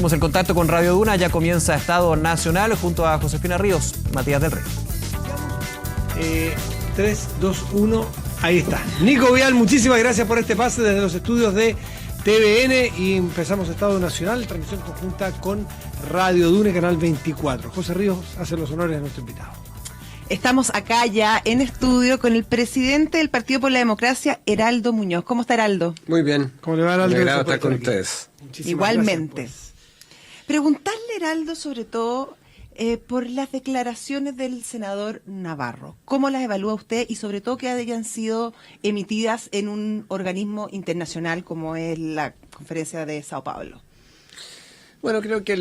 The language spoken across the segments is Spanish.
Hacemos el contacto con Radio Duna, ya comienza Estado Nacional junto a Josefina Ríos, Matías del Rey. 3, 2, 1, ahí está. Nico Vial, muchísimas gracias por este pase desde los estudios de TVN y empezamos Estado Nacional, transmisión conjunta con Radio Duna y Canal 24. José Ríos hace los honores a nuestro invitado. Estamos acá ya en estudio con el presidente del Partido por la Democracia, Heraldo Muñoz. ¿Cómo está, Heraldo? Muy bien. ¿Cómo le va, Heraldo? Me agrada estar con ustedes. Igualmente. Preguntarle, Heraldo, sobre todo por las declaraciones del senador Navarro. ¿Cómo las evalúa usted y sobre todo que hayan sido emitidas en un organismo internacional como es la Conferencia de Sao Paulo? Bueno, creo que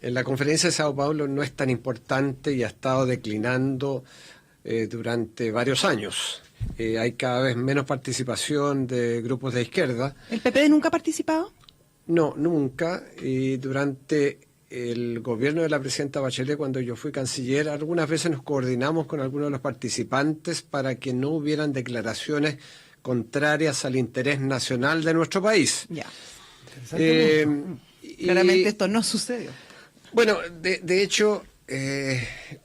la Conferencia de Sao Paulo no es tan importante y ha estado declinando durante varios años. Hay cada vez menos participación de grupos de izquierda. ¿El PPD nunca ha participado? No, nunca. Y durante el gobierno de la presidenta Bachelet, cuando yo fui canciller, algunas veces nos coordinamos con algunos de los participantes para que no hubieran declaraciones contrarias al interés nacional de nuestro país. Ya. Claramente esto no sucedió. Bueno, de hecho,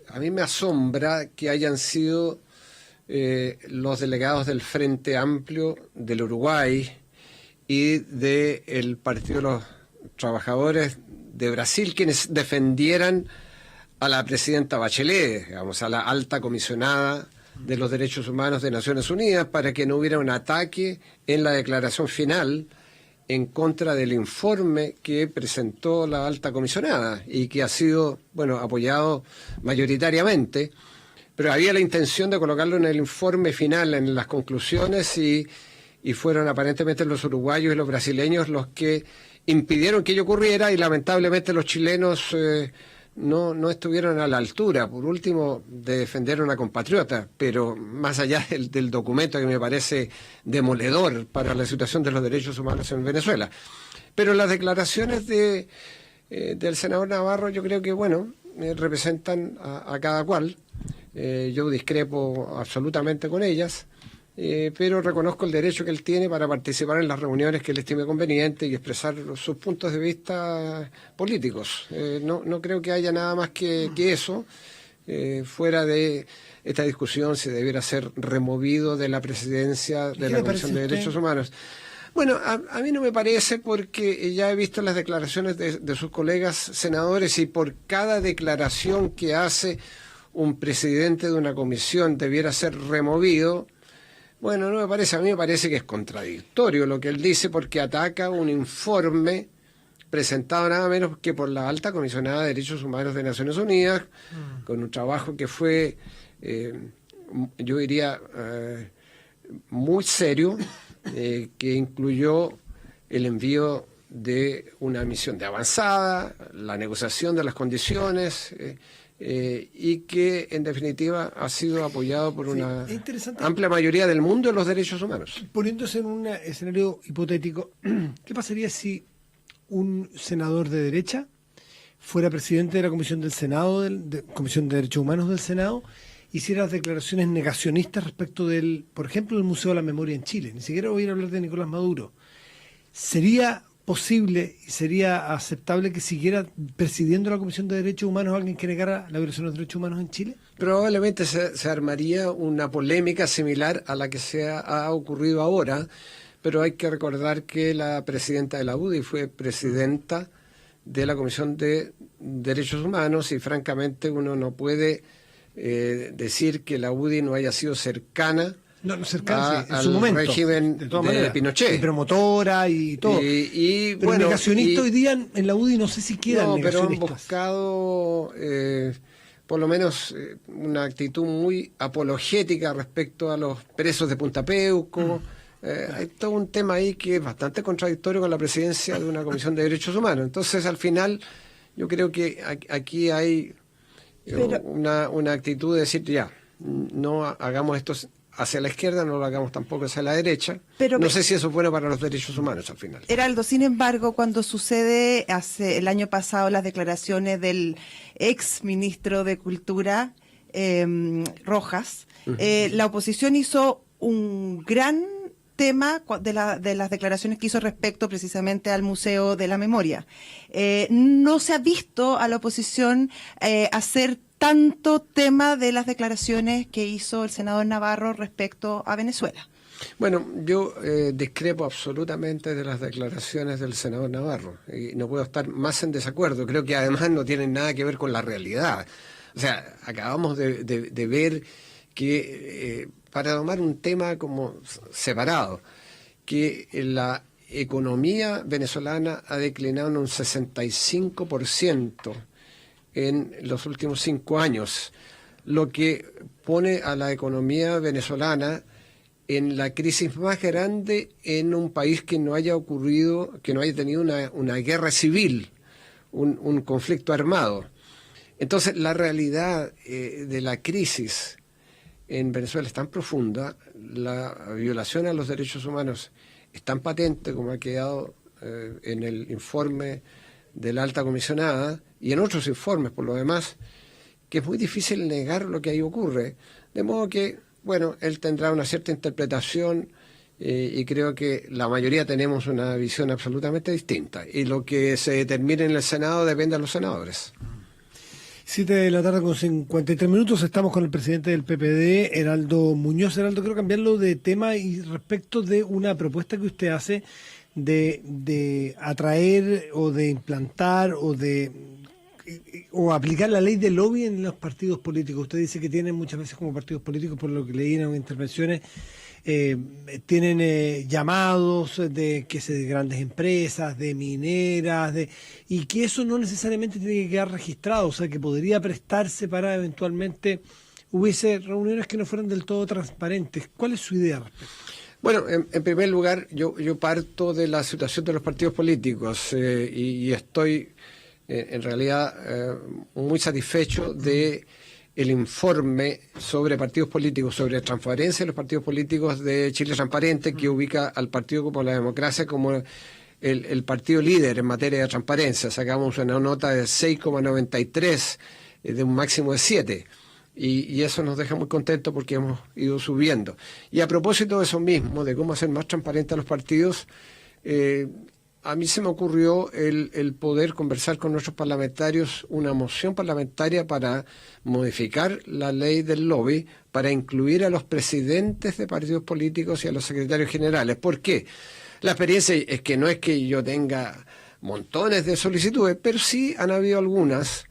a mí me asombra que hayan sido los delegados del Frente Amplio del Uruguay y del Partido de los Trabajadores de Brasil quienes defendieran a la presidenta Bachelet, digamos, a la alta comisionada de los Derechos Humanos de Naciones Unidas, para que no hubiera un ataque en la declaración final en contra del informe que presentó la alta comisionada y que ha sido, bueno, apoyado mayoritariamente, pero había la intención de colocarlo en el informe final, en las conclusiones, y fueron aparentemente los uruguayos y los brasileños los que impidieron que ello ocurriera y lamentablemente los chilenos no estuvieron a la altura, por último, de defender a una compatriota, pero más allá del documento que me parece demoledor para la situación de los derechos humanos en Venezuela. Pero las declaraciones del senador Navarro yo creo que, bueno, representan a cada cual. Yo discrepo absolutamente con ellas, pero reconozco el derecho que él tiene para participar en las reuniones que él estime conveniente y expresar sus puntos de vista políticos. No creo que haya nada más que eso, fuera de esta discusión si debiera ser removido de la presidencia de la Comisión de Derechos Humanos. Bueno, a mí no me parece, porque ya he visto las declaraciones de sus colegas senadores y por cada declaración que hace un presidente de una comisión debiera ser removido. Bueno, no me parece, a mí me parece que es contradictorio lo que él dice, porque ataca un informe presentado nada menos que por la alta comisionada de Derechos Humanos de Naciones Unidas, con un trabajo que fue, yo diría, muy serio, que incluyó el envío de una misión de avanzada, la negociación de las condiciones, y que en definitiva ha sido apoyado por una amplia mayoría del mundo de los derechos humanos. Poniéndose en un escenario hipotético, ¿qué pasaría si un senador de derecha fuera presidente de la Comisión del Senado, Comisión de Derechos Humanos del Senado, hiciera declaraciones negacionistas respecto del, por ejemplo, del Museo de la Memoria en Chile? Ni siquiera voy a ir a hablar de Nicolás Maduro. ¿Sería posible y sería aceptable que siguiera presidiendo la Comisión de Derechos Humanos alguien que negara la violación de los derechos humanos en Chile? Probablemente se armaría una polémica similar a la que ha ocurrido ahora, pero hay que recordar que la presidenta de la UDI fue presidenta de la Comisión de Derechos Humanos y francamente uno no puede decir que la UDI no haya sido cercana en su momento, régimen de Pinochet. Y promotora y todo. Pero bueno, negacionista hoy día en la UDI no sé si quedan negacionistas. Pero han buscado por lo menos una actitud muy apologética respecto a los presos de Punta Peuco. Hay todo un tema ahí que es bastante contradictorio con la presidencia de una Comisión de Derechos Humanos. Entonces, al final, yo creo que aquí hay una actitud de decir, ya, no hagamos esto hacia la izquierda, no lo hagamos tampoco hacia la derecha. Pero no sé si eso es bueno para los derechos humanos al final. Heraldo, sin embargo, cuando sucede el año pasado las declaraciones del ex ministro de Cultura, Rojas, la oposición hizo un gran tema de las declaraciones que hizo respecto precisamente al Museo de la Memoria. No se ha visto a la oposición hacer tanto tema de las declaraciones que hizo el senador Navarro respecto a Venezuela. Bueno, yo discrepo absolutamente de las declaraciones del senador Navarro y no puedo estar más en desacuerdo. Creo que además no tienen nada que ver con la realidad. O sea, acabamos de ver que para tomar un tema como separado, que la economía venezolana ha declinado en un 65% en los últimos 5 años, lo que pone a la economía venezolana en la crisis más grande en un país que no haya tenido una guerra civil, un conflicto armado. Entonces, la realidad de la crisis en Venezuela es tan profunda, la violación a los derechos humanos es tan patente como ha quedado en el informe de la alta comisionada y en otros informes por lo demás, que es muy difícil negar lo que ahí ocurre. De modo que, bueno, él tendrá una cierta interpretación y creo que la mayoría tenemos una visión absolutamente distinta. Y lo que se determine en el Senado depende de los senadores. 7:53 estamos con el presidente del PPD, Heraldo Muñoz. Heraldo, quiero cambiarlo de tema y respecto de una propuesta que usted hace de atraer o de implantar o aplicar la ley del lobby en los partidos políticos. Usted dice que tienen muchas veces como partidos políticos, por lo que leí en intervenciones, tienen llamados de grandes empresas, de mineras, y que eso no necesariamente tiene que quedar registrado, o sea, que podría prestarse para eventualmente hubiese reuniones que no fueran del todo transparentes. ¿Cuál es su idea al respecto? Bueno, en primer lugar, yo parto de la situación de los partidos políticos y estoy en realidad muy satisfecho de el informe sobre partidos políticos, sobre transparencia de los partidos políticos de Chile Transparente, que ubica al Partido como la Democracia como el partido líder en materia de transparencia. Sacamos una nota de 6,93 de un máximo de 7. Y eso nos deja muy contentos porque hemos ido subiendo. Y a propósito de eso mismo, de cómo hacer más transparentes a los partidos, a mí se me ocurrió el poder conversar con nuestros parlamentarios una moción parlamentaria para modificar la ley del lobby, para incluir a los presidentes de partidos políticos y a los secretarios generales. ¿Por qué? La experiencia es que no es que yo montones de solicitudes, pero sí han habido algunas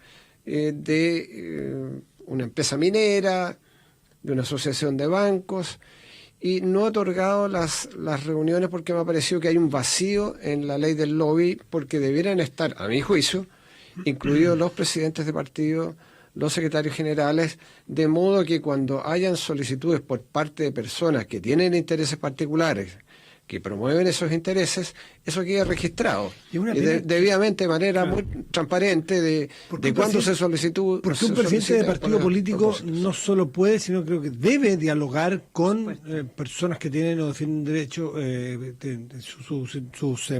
de una empresa minera, de una asociación de bancos, y no he otorgado las reuniones porque me ha parecido que hay un vacío en la ley del lobby, porque debieran estar, a mi juicio, incluidos los presidentes de partido, los secretarios generales, de modo que cuando hayan solicitudes por parte de personas que tienen intereses particulares, que promueven esos intereses, eso queda registrado debidamente de manera muy transparente de cuándo se solicitó. Porque un presidente de partido político no solo puede, sino creo que debe dialogar con personas que tienen o defienden derecho sus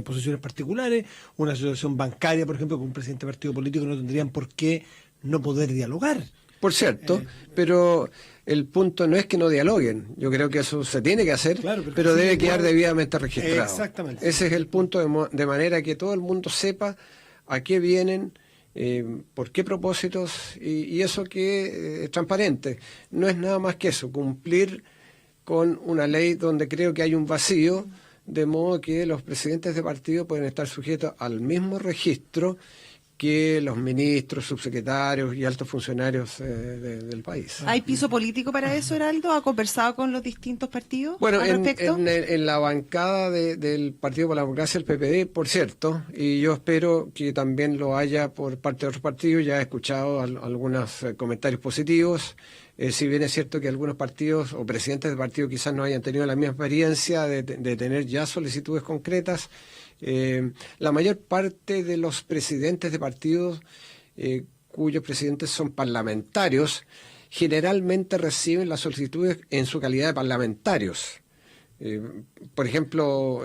posiciones particulares. Una asociación bancaria, por ejemplo, con un presidente de partido político no tendrían por qué no poder dialogar. Por cierto, pero el punto no es que no dialoguen. Yo creo que eso se tiene que hacer, claro, pero debe quedar debidamente registrado. Exactamente. Ese es el punto, de manera que todo el mundo sepa a qué vienen, por qué propósitos, y eso que es transparente. No es nada más que eso, cumplir con una ley donde creo que hay un vacío, de modo que los presidentes de partido pueden estar sujetos al mismo registro que los ministros, subsecretarios y altos funcionarios del país. ¿Hay piso político para eso, Heraldo? ¿Ha conversado con los distintos partidos al respecto? En la bancada del Partido por la Democracia, el PPD, por cierto, y yo espero que también lo haya por parte de otros partidos. Ya he escuchado algunos comentarios positivos, si bien es cierto que algunos partidos o presidentes de partidos quizás no hayan tenido la misma experiencia de tener ya solicitudes concretas. La mayor parte de los presidentes de partidos cuyos presidentes son parlamentarios generalmente reciben las solicitudes en su calidad de parlamentarios. Por ejemplo,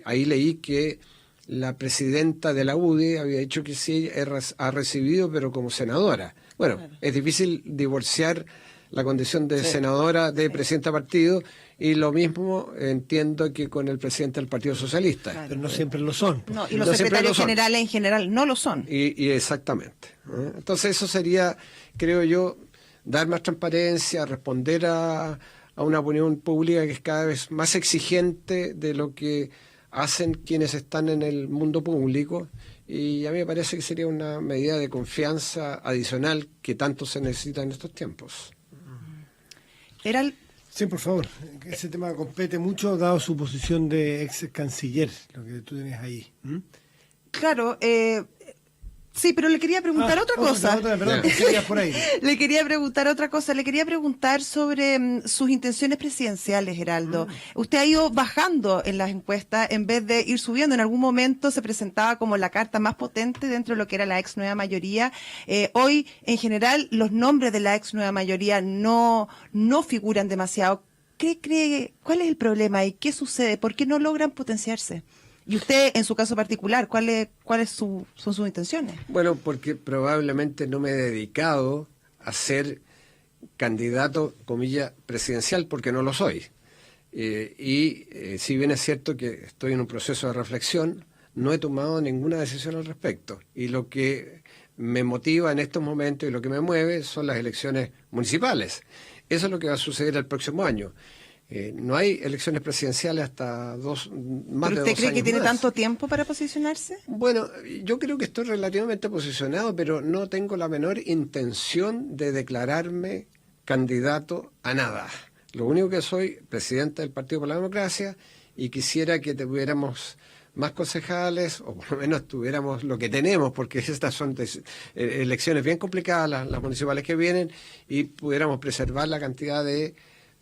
ahí leí que la presidenta de la UDI había dicho que sí ha recibido, pero como senadora. Bueno, claro. Es difícil divorciar la condición de senadora de presidenta de partido y lo mismo entiendo que con el presidente del Partido Socialista. Claro. Pero no siempre lo son. No, y los No siempre secretarios lo son. generales en general no lo son. Y exactamente. Entonces eso sería, creo yo, dar más transparencia, responder a una opinión pública que es cada vez más exigente de lo que hacen quienes están en el mundo público, y a mí me parece que sería una medida de confianza adicional que tanto se necesita en estos tiempos. Era el- Sí, por favor. Ese tema compete mucho, dado su posición de ex canciller, lo que tú tienes ahí. Claro, sí, pero le quería preguntar otra cosa. Perdón, te querías por ahí. Le quería preguntar otra cosa. Le quería preguntar sobre sus intenciones presidenciales, Heraldo. Usted ha ido bajando en las encuestas en vez de ir subiendo. En algún momento se presentaba como la carta más potente dentro de lo que era la ex nueva mayoría. Hoy, en general, los nombres de la ex nueva mayoría no figuran demasiado. ¿Qué cree? ¿Cuál es el problema y qué sucede? ¿Por qué no logran potenciarse? Y usted, en su caso particular, ¿cuáles son sus intenciones? Bueno, porque probablemente no me he dedicado a ser candidato, comilla, presidencial, porque no lo soy. Si bien es cierto que estoy en un proceso de reflexión, no he tomado ninguna decisión al respecto. Y lo que me motiva en estos momentos y lo que me mueve son las elecciones municipales. Eso es lo que va a suceder el próximo año. No hay elecciones presidenciales hasta más de 2 años. ¿Pero usted cree que tiene más. tanto tiempo para posicionarse? Bueno, yo creo que estoy relativamente posicionado, pero no tengo la menor intención de declararme candidato a nada. Lo único que soy, presidente del Partido por la Democracia, y quisiera que tuviéramos más concejales, o por lo menos tuviéramos lo que tenemos, porque estas son elecciones bien complicadas, las municipales que vienen, y pudiéramos preservar la cantidad de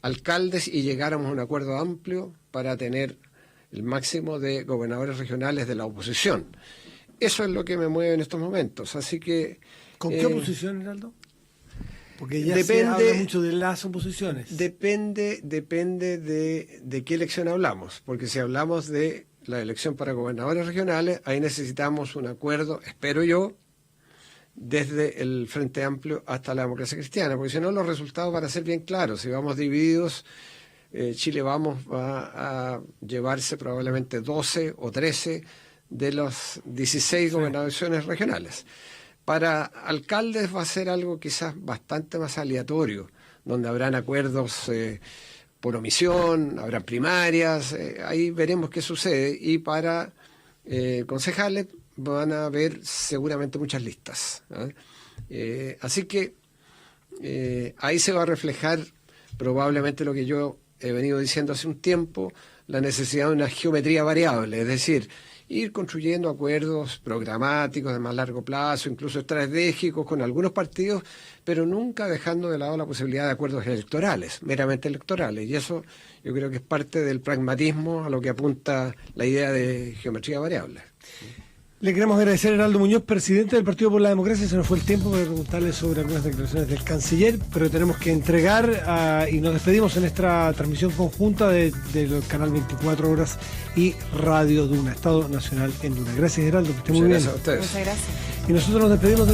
alcaldes y llegáramos a un acuerdo amplio para tener el máximo de gobernadores regionales de la oposición. Eso es lo que me mueve en estos momentos. Así que ¿Con qué oposición, Heraldo? Porque ya se depende- habla mucho de las oposiciones. depende de qué elección hablamos, porque si hablamos de la elección para gobernadores regionales, ahí necesitamos un acuerdo, espero yo, desde el Frente Amplio hasta la Democracia Cristiana, porque si no los resultados van a ser bien claros. Si vamos divididos, Chile va a llevarse probablemente 12 o 13 de los 16 gobernaciones regionales. Para alcaldes va a ser algo quizás bastante más aleatorio, donde habrán acuerdos por omisión, habrá primarias, ahí veremos qué sucede. Y para concejales van a haber seguramente muchas listas. Así que ahí se va a reflejar probablemente lo que yo he venido diciendo hace un tiempo, la necesidad de una geometría variable, es decir, ir construyendo acuerdos programáticos de más largo plazo, incluso estratégicos con algunos partidos, pero nunca dejando de lado la posibilidad de acuerdos electorales, meramente electorales. Y eso yo creo que es parte del pragmatismo a lo que apunta la idea de geometría variable. Le queremos agradecer a Heraldo Muñoz, presidente del Partido por la Democracia. Se nos fue el tiempo para preguntarle sobre algunas declaraciones del canciller, pero tenemos que entregar y nos despedimos en esta transmisión conjunta del canal 24 Horas y Radio Duna, Estado Nacional en Duna. Gracias, Heraldo, que esté muy bien. Muchas gracias a ustedes. Muchas gracias. Y nosotros nos despedimos de